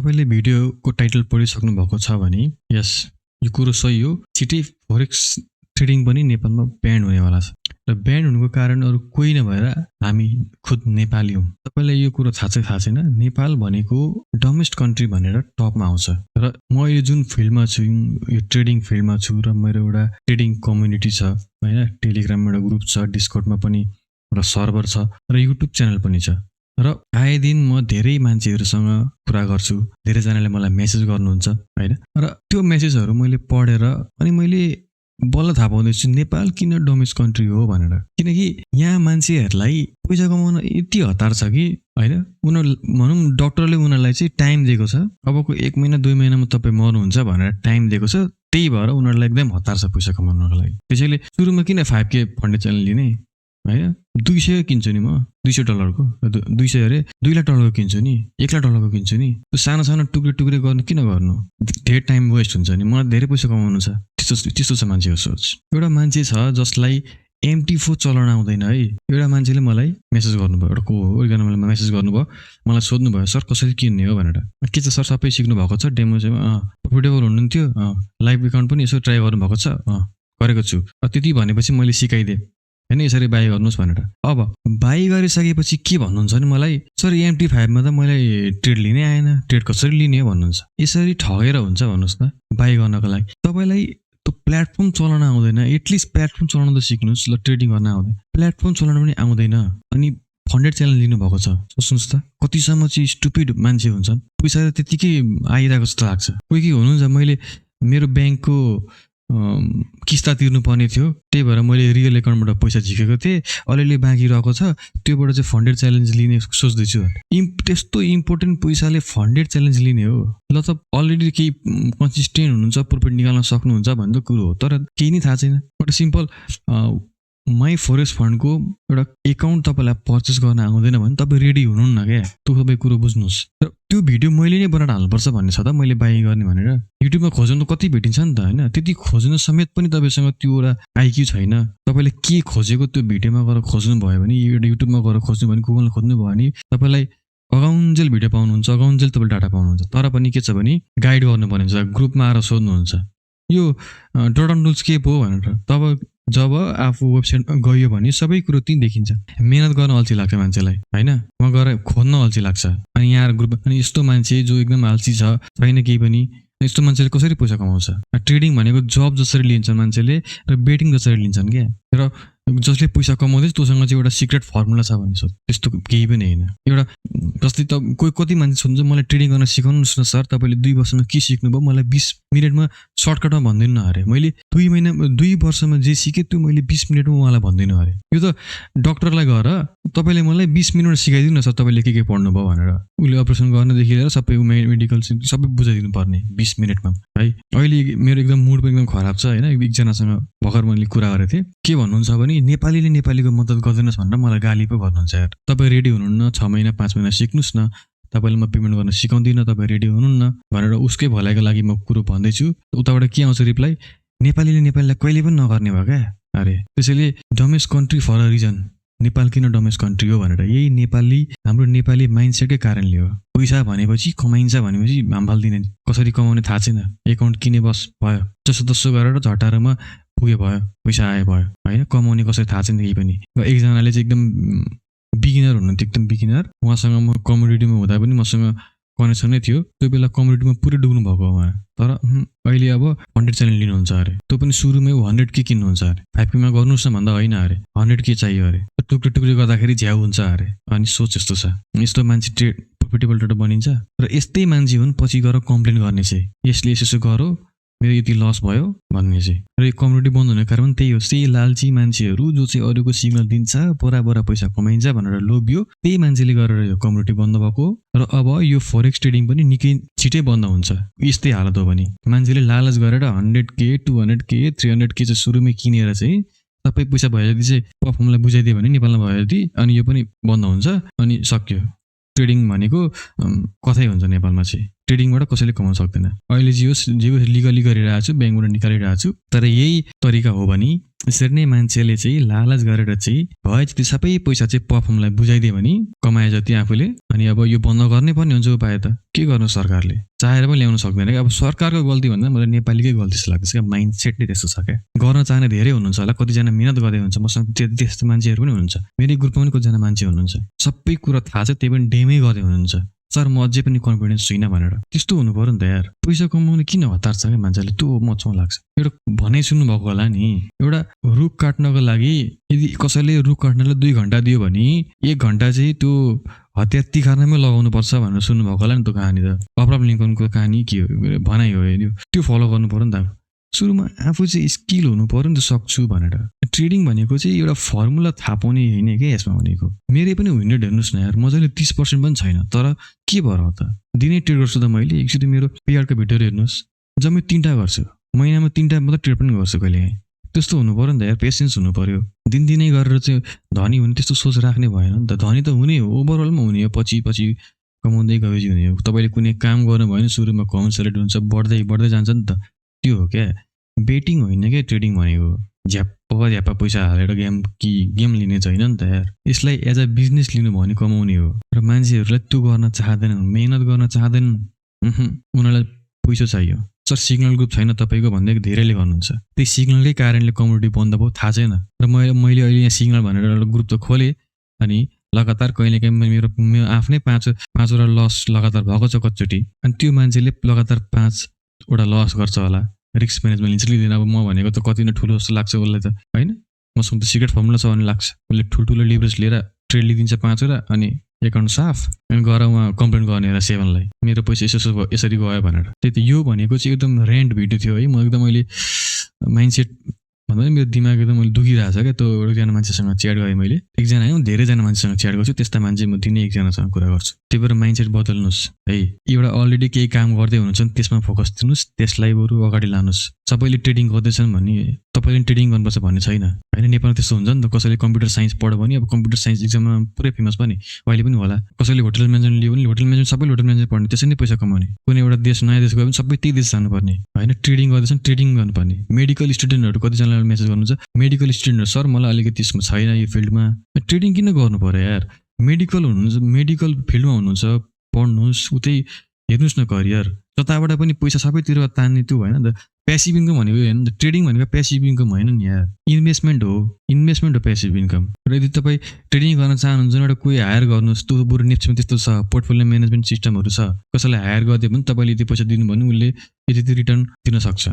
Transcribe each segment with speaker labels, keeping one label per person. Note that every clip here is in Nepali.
Speaker 1: तपाईले भिडियोको टाइटल पढिसक्नु भएको छ भने यस यो कुरो सही हो। छिटै फरेक्स ट्रेडिङ पनि नेपालमा ब्यान हुनेवाला छ र ब्यान हुनुको कारण अरु कोही नभएर हामी खुद नेपाली हौं। तपाईलाई यो कुरो थाहा छैन, नेपाल भनेको डमेस्ट कन्ट्री भनेर टपमा आउँछ र म अहिले जुन फिल्डमा छु, यो ट्रेडिङ फिल्डमा छु र मेरो एउटा ट्रेडिङ कम्युनिटी छ हैन, टेलिग्राममा एउटा ग्रुप छ, डिस्कर्डमा पनि एउटा सर्भर छ र युट्युब च्यानल पनि छ र आए दिन म धेरै मान्छेहरुसँग कुरा गर्छु। धेरै जनाले मलाई मेसेज गर्नुहुन्छ हैन, र त्यो मेसेजहरु मैले पढेर अनि मैले बल्ल थाहा पाउँदैछु नेपाल किन डोमेस्ट कन्ट्री हो भनेर। किनकि यहाँ मान्छेहरुलाई पैसा कमाउन यति हतार छ कि हैन, उनीहरु भनौं डाक्टरले उनीहरुलाई चाहिँ टाइम दिएको छ, अबको 1 महिना 2 महिनामा तपाई मर्नुहुन्छ भनेर टाइम दिएको छ। त्यही भएर उनीहरुलाई एकदम हतार छ पैसा कमाउनको लागि। त्यसैले सुरुमा किन 5K फन्ड च्यानल लिने हैन, 200 किन्छु नि म, $200 को 200 अरे $2 लाख किन्छु नि, $1 लाख किन्छु नि। त्यो सानो सानो टुक्रे टुक्रे गर्नु किन गर्नु, धेरै टाइम वेस्ट हुन्छ नि। मलाई धेरै पैसा कमाउनु छ, त्यस्तो छ मान्छेको सोच। एउटा मान्छे छ जसलाई MT4 चलाउन आउँदैन है। एउटा मान्छेले मलाई मेसेज गर्नुभयो, एउटा को हो एकजना मलाई मेसेज गर्नुभयो, मलाई सोध्नुभयो सर कसरी किन्ने हो भनेर। के छ सर सबै सिक्नु भएको छ, डेमो चाहिँ प्रफिटेबल हुनुहुन्थ्यो, लाइभ अकाउन्ट पनि यसो ट्राई गर्नु भएको छ, गरेको छु। त्यति भनेपछि मैले सिकाइदिए हैन, यसरी बाइ गर्नुस् भनेर। अब बाइ गरिसकेपछि के भन्नुहुन्छ नि मलाई, सर MT5 मा त मलाई ट्रेड लिनै आएन, ट्रेड कसरी लिने हो भन्नुहुन्छ। यसरी ठगेर हुन्छ भन्नुस् त बाइ गर्नको लागि। तपाईलाई त्यो प्लेटफर्म चलाउन आउँदैन, एटलिस्ट प्लेटफर्म चलाउन त सिक्नुस्। ल ट्रेडिङ गर्न आउँदैन, प्लेटफर्म चलाउन पनि आउँदैन अनि फन्डेड च्यानल लिनु भएको छ। सोच्नुस् त कतिसम्म चाहिँ स्टुपिड मान्छे हुन्छन्। पैसा त्यतिकै आइरहेको जस्तो लाग्छ। कोही हुनुहुन्छ, मैले मेरो ब्याङ्कको किस्ता तिर्नु पर्ने थियो, त्यही भएर मैले रियल एकाउन्टबाट पैसा झिकेको थिएँ, अलिअलि बाँकी रहेको छ, त्योबाट चाहिँ फन्डेड च्यालेन्ज लिने सोच्दैछु। त्यस्तो इम्पोर्टेन्ट पैसाले फन्डेड च्यालेन्ज लिने हो? ल त अलरेडी केही कन्सिस्टेन्ट हुनुहुन्छ, प्रफिट निकाल्न सक्नुहुन्छ भन्ने त कुरो हो, तर केही नै थाहा छैन। एउटा सिम्पल माई फरेक्स फन्डको एउटा एकाउन्ट तपाईलाई पर्चेस गर्न आउँदैन भने तपाईँ रेडी हुनुहुन्न क्या। त्यो तपाईँ कुरो बुझ्नुहोस्। र त्यो भिडियो मैले नै बनाएर हाल्नुपर्छ भन्ने छ त, मैले बाइ गर्ने भनेर। युट्युबमा खोज्नु कति भेटिन्छ नि त हैन, त्यति खोज्नु समेत पनि तपाईसँग त्यो एउटा आइक्यू छैन। तपाईले के खोजेको त्यो भिडियोमा गएर खोज्नु भयो भने, युट्युबमा गएर खोज्नु भने, गुगलमा खोज्नु भयो भने तपाईलाई अगाउन्जेल भिडियो पाउनुहुन्छ, अगाउन्जेल तपाईले डाटा पाउनुहुन्छ। तर पनि के छ भने गाइड गर्नुपर्ने हुन्छ, ग्रुपमा आएर सोध्नुहुन्छ यो डट एन्ड रुल्स के पो भनेर। तब जब आफू वेबसाइटमा गयो भने सबै कुरो त्यही देखिन्छ। मेहनत गर्न अल्छी लाग्छ मान्छेलाई हैन, म गएर खोज्न अल्छी लाग्छ। अनि यहाँ ग्रुप अनि यस्तो मान्छे जो एकदम अल्छी छ, छैन केही पनि, यस्तो मान्छेले कसरी पैसा कमाउँछ। ट्रेडिङ भनेको जब जसरी लिन्छन् मान्छेले र बेटिङ जसरी लिन्छन् क्या। र जसले पैसा कमाउँदैछ तँसँग चाहिँ एउटा सिक्रेट फर्मुला छ भने त्यस्तो केही पनि होइन। एउटा जस्तै त कोही कति मान्छे सोध्छ मलाई ट्रेडिङ गर्न सिकाउनुहोस् न सर, तपाईँले 2 वर्षमा के सिक्नुभयो, मलाई 20 मिनेटमा सर्टकटमा भन्दिनु अरे। मैले 2 वर्षमा जे सिकेँ त्यो मैले 20 मिनेटमा उहाँलाई भन्दिनु अरे। यो त डाक्टरलाई गएर तपाईँले मलाई 20 मिनेट सिकाइदिनु न सर, तपाईँले के पढ्नुभयो भनेर। उसले अपरेसन गर्नदेखि लिएर सबै मेडिकल सबै बुझाइदिनु पर्ने 20 मिनेटमा है। अहिले मेरो एकदम मुड पनि एकदम खराब छ हैन, एकजनासँग भर्खर मैले कुरा गरेको थिएँ। के भन्नुहुन्छ भने नेपालीले नेपालीको मद्दत गर्दैनस् भनेर मलाई गाली पो गर्नुहुन्छ यार। तपाईँ रेडी हुनुहुन्न, 6 महिना 5 महिना सिक्नुस् न, तपाईँले म पेमेन्ट गर्न सिकाउँदिनँ, तपाईँ रेडी हुनुहुन्न भनेर उसकै भलाइको लागि म कुरो भन्दैछु। उताबाट के आउँछ रिप्लाई, नेपालीले नेपालीलाई कहिले पनि नगर्ने भयो क्या अरे। त्यसैले डोमेस्ट country for a reason, Nepal किन डोमेस्ट कन्ट्री हो भनेर यही नेपाली हाम्रो नेपाली माइन्डसेटकै कारणले हो। पैसा भनेपछि कमाइन्छ भनेपछि हामफाल दिने, कसरी कमाउने थाहा छैन, एकाउन्ट किने बस भयो, जसो तसो गरेर झटारोमा पुगे भयो, पैसा आए भयो हैन। कमाउने कसरी थाहा छैन केही पनि। एकजनाले चाहिँ एकदम बिगिनर हुनुहुन्थ्यो, एकदम बिगिनर, उहाँसँग म कम्युनिटीमा हुँदा पनि मसँग कनेक्सन नै थियो। त्यो बेला कम्युनिटीमा पुरै डुब्नु भएको उहाँ, तर अहिले अब 100 च्यानल लिनुहुन्छ अरे। त्यो पनि सुरुमै 100K किन्नुहुन्छ अरे। 5K मा गर्नुस् न भन्दा होइन अरे, 100K चाहियो अरे। टुक्रे टुक्रे गर्दाखेरि झ्याउ हुन्छ अरे। अनि सोच यस्तो छ, यस्तो मान्छे ट्रेड प्रफिटेबल ट्रेडर बनिन्छ। र यस्तै मान्छे हुन् पछि गएर कम्प्लेन गर्ने चाहिँ, यसले यसो गरो मेरो यति लस भयो भन्ने चाहिँ। र यो कम्युनिटी बन्द हुने कारण त्यही हो। त्यही लालची मान्छेहरू जो चाहिँ अरूको सिग्नल दिन्छ, बोरा पैसा कमाइन्छ भनेर लोभियो, त्यही मान्छेले गरेर यो कम्युनिटी बन्द भएको। र अब यो फरेक्स ट्रेडिङ पनि निकै छिटै बन्द हुन्छ यस्तै हालत हो भने। मान्छेले लालच गरेर 100K 200K 300K चाहिँ सुरुमै किनेर चाहिँ सबै पैसा भयो यदि चाहिँ प्लेटफर्मलाई बुझाइदियो भने नेपालमा भयो यदि, अनि यो पनि बन्द हुन्छ अनि सक्यो। ट्रेडिङ भनेको कथै हुन्छ नेपालमा चाहिँ। ट्रेडिङबाट कसैले कमाउन सक्दैन। अहिले जे लिगली गरिरहेको छु, ब्याङ्कबाट निकालिरहेको छु, तर यही तरिका हो भने यसरी नै मान्छेले चाहिँ लालच गरेर चाहिँ भए जति सबै पैसा चाहिँ प्लेटफर्मलाई बुझाइदियो भने कमाए जति आफूले अनि अब यो बन्द गर्नै पर्ने हुन्छ उपाय त के गर्नु सरकारले चाहेर पनि ल्याउन सक्दैन क्या अब सरकारको गल्ती भन्दा मलाई नेपालीकै गल्ती जस्तो लाग्छ क्या माइन्ड सेट नै त्यस्तो छ क्या गर्न चाहने धेरै हुनुहुन्छ होला कतिजना मिहिनेत गर्दै हुन्छ मसँग त्यस्तो मान्छेहरू पनि हुनुहुन्छ मेरो ग्रुपमा पनि कतिजना मान्छे हुनुहुन्छ सबै कुरा थाहा छ त्यही पनि डेमै गर्दै हुनुहुन्छ सर म अझै पनि कन्फिडेन्स छुइनँ भनेर त्यस्तो हुनु पर्यो नि त यार पैसा कमाउने किन हतार छ क्या मान्छेले त्यो मचाउँ लाग्छ एउटा भनाइ सुन्नु भएको होला नि एउटा रुख काट्नको लागि यदि कसैले रुख काट्नलाई 2 घन्टा दियो भने 1 घन्टा चाहिँ त्यो हतियार तिखार्नमै लगाउनु पर्छ भनेर सुन्नु भएको होला नि त्यो कहानी त अब्राहम लिङ्कनको कहानी के हो भनाइ हो त्यो फलो गर्नु पर्यो नि त सुरुमा आफू चाहिँ स्किल हुनु पर्यो नि त सक्छु भनेर ट्रेडिङ भनेको चाहिँ एउटा फर्मुला थाहा पाउने होइन क्या यसमा भनेको मेरै पनि विन रेट हेर्नुहोस् न यार मजाले 30% पनि छैन तर के भएर त दिनै ट्रेड गर्छु त मैले एकचोटि मेरो पेआरको भिडियोहरू हेर्नुहोस् जम्मै 3टा गर्छु महिनामा 3टा मात्रै ट्रेड पनि गर्छु कहिले त्यस्तो हुनु पर्यो नि त यार पेसेन्स हुनु पर्यो दिनदिनै गरेर चाहिँ धनी हुने त्यस्तो सोच राख्ने भएन नि त धनी त हुने हो ओभरअलमा हुने हो पछि कमाउँदै गएपछि हुने हो तपाईँले कुनै काम गर्नु भयो भने सुरुमा कन्सल्टेट हुन्छ बढ्दै जान्छ नि त त्यो हो क्या बेटिङ होइन क्या ट्रेडिङ भनेको झ्याप्पा पैसा हालेर गेम लिने छैन नि त यार यसलाई एज अ बिजनेस लिनु भने कमाउने हो र मान्छेहरूलाई त्यो गर्न चाहँदैनन् मेहनत गर्न चाहँदैनन् उनीहरूलाई पैसा चाहियो सर सिग्नल ग्रुप छैन तपाईँको भन्दै धेरैले गर्नुहुन्छ त्यही सिग्नलकै कारणले कम्युनिटी बन्द भयो थाहा छैन र मैले अहिले यहाँ सिग्नल भनेर एउटा ग्रुप त खोलेँ अनि लगातार कहिलेकाहीँ मेरो आफ्नै पाँचवटा लस लगातार भएको छ कतिचोटि अनि त्यो मान्छेले लगातार 5वटा लस गर्छ होला रिस्क म्यानेजमेन्ट लिन्छ लिँदैन अब म भनेको त कति नै ठुलो जस्तो लाग्छ उसलाई त होइन मसँग त सिक्रेट फर्मुला छ भन्ने लाग्छ उसले ठुल्ठुलो लिभरेज लिएर ट्रेड लिइदिन्छ 5वटा अनि एकाउन्ट साफ अनि गएर उहाँ कम्प्लेन गर्ने र 7लाई मेरो पैसा यसरी गयो भनेर त्यही त यो भनेको चाहिँ एकदम रेन्ट भिडियो थियो है म एकदम अहिले माइन्डसेट भन्दा पनि मेरो दिमाग एकदम मैले दुखिरहेको छ क्या त्यो एकजना मान्छेसँग च्याट गरेँ मैले एकजना होइन धेरैजना मान्छेसँग च्याट गर्छु त्यस्ता मान्छे म दिनै एकजनासँग कुरा गर्छु त्यही भएर माइन्डसेट बदल्नुहोस् है एउटा अलरेडी केही काम गर्दै हुनुहुन्छ नि त्यसमा फोकस दिनुहोस् त्यसलाई बरु अगाडि लानुहोस् सबैले ट्रेडिङ गर्दैछन् भने तपाईँले ट्रेडिङ गर्नुपर्छ भन्ने छैन होइन नेपालमा त्यस्तो हुन्छ नि त कसैले कम्प्युटर साइन्स पढ्यो भने अब कम्प्युटर साइन्स एक्जाममा पुरै फेमस पनि अहिले पनि होला कसैले होटल म्यानेजमेन्ट लियो भने होटल म्यानेजमेन्ट सबैले होटल म्यानेजमेन्ट पढ्ने त्यसै नै पैसा कमाउने कुनै एउटा देश नयाँ देश गयो भने सबै त्यही देश जानुपर्ने होइन ट्रेडिङ गर्दैछन् ट्रेडिङ गर्नुपर्ने मेडिकल स्टुडेन्टहरू कतिजनाले मेसेज गर्नुहुन्छ मेडिकल स्टुडेन्टहरू सर मलाई अलिकति त्यसमा छैन यो फिल्डमा ट्रेडिङ किन गर्नु पर्यो यार मेडिकल फिल्डमा हुनुहुन्छ पढ्नुहोस् उतै हेर्नुहोस् न करियर जताबाट पनि पैसा सबैतिर तान्ने त्यो होइन त प्यासिभ इन्कम भनेको होइन ट्रेडिङ भनेको प्यासिभ इन्कम होइन नि यार इन्भेस्टमेन्ट हो प्यासिभ इन्कम र यदि तपाईँ ट्रेडिङ गर्न चाहनुहुन्छ भने एउटा कोही हायर गर्नुहोस् त्यो बरु नेप्समा त्यस्तो छ पोर्टफोलियो म्यानेजमेन्ट सिस्टमहरू छ कसैलाई हायर गरिदियो भने तपाईँले यति पैसा दिनु भने उसले यति रिटर्न दिन सक्छ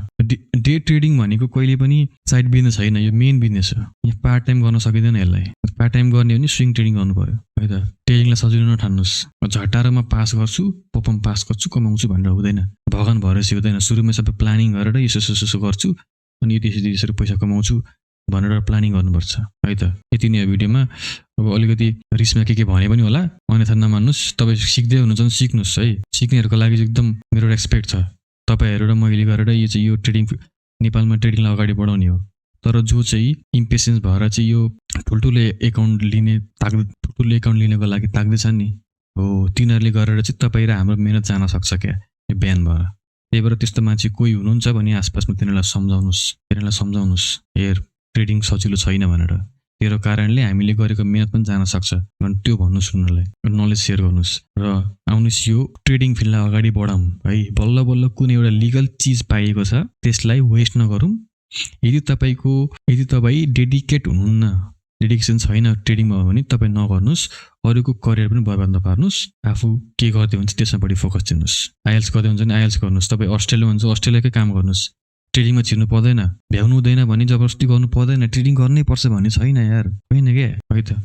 Speaker 1: डे ट्रेडिङ भनेको कहिले पनि साइड बिजनेस छैन यो मेन बिजनेस हो यहाँ पार्ट टाइम गर्न सकिँदैन यसलाई पार्ट टाइम गर्ने हो भने स्विङ ट्रेडिङ गर्नु पर्यो है त ट्रेडिङलाई सजिलो नठान्नुहोस् झटारोमा पास गर्छु पपम पास गर्छु कमाउँछु भनेर हुँदैन भगवान भरोसे हुँदैन सुरुमा सबै प्लानिङ गरेर यसो गर्छु अनि यसरी पैसा कमाउँछु भनेर प्लानिङ गर्नुपर्छ है त यति नै भिडियोमा अब अलिकति रिसमा के भने पनि होला अन्यथा नमान्नुहोस् तपाईँ सिक्दै हुनुहुन्छ भने सिक्नुहोस् है सिक्नेहरूको लागि एकदम मेरो रेस्पेक्ट छ तपाईँहरू र मैले गरेर यो ट्रेडिङ नेपालमा ट्रेडिङलाई अगाडि बढाउने हो तर जो चाहिँ इम्पेसेन्स भएर चाहिँ यो ठुल्ठुलो एकाउन्ट लिनको लागि ताक्दैछन् नि हो तिनीहरूले गरेर चाहिँ तपाईँ र हाम्रो मेहनत जान सक्छ क्या यो बिहान भएर त्यही भएर त्यस्तो मान्छे कोही हुनुहुन्छ भने आसपासमा तिनीहरूलाई सम्झाउनुहोस् हेर ट्रेडिङ सजिलो छैन भनेर तेरो कारणले हामीले गरेको मेहनत पनि जान सक्छ भनेर त्यो भन्नुहोस् उनीहरूलाई नलेज सेयर गर्नुहोस् र आउनुहोस् यो ट्रेडिङ फिल्डलाई अगाडि बढाउँ है बल्ल कुनै एउटा लिगल चिज पाइएको छ त्यसलाई वेस्ट नगरौँ यदि तपाईँ डेडिकेट हुनुहुन्न डेडिकेसन छैन ट्रेडिङमा भने तपाईँ नगर्नुहोस् अरूको करियर पनि बर्बाद नपार्नुहोस् आफू के गर्दै हुन्छ त्यसमा बढी फोकस दिनुहोस् आइएल्स गर्दै हुन्छ भने आइएल्स गर्नुहोस् तपाईँ अस्ट्रेलिया हुन्छ अस्ट्रेलियाकै काम गर्नुहोस् ट्रेडिङमा छिर्नु पर्दैन भ्याउनु हुँदैन भने जबरजस्ती गर्नु पर्दैन ट्रेडिङ गर्नै पर्छ भन्ने छैन यार होइन क्या है त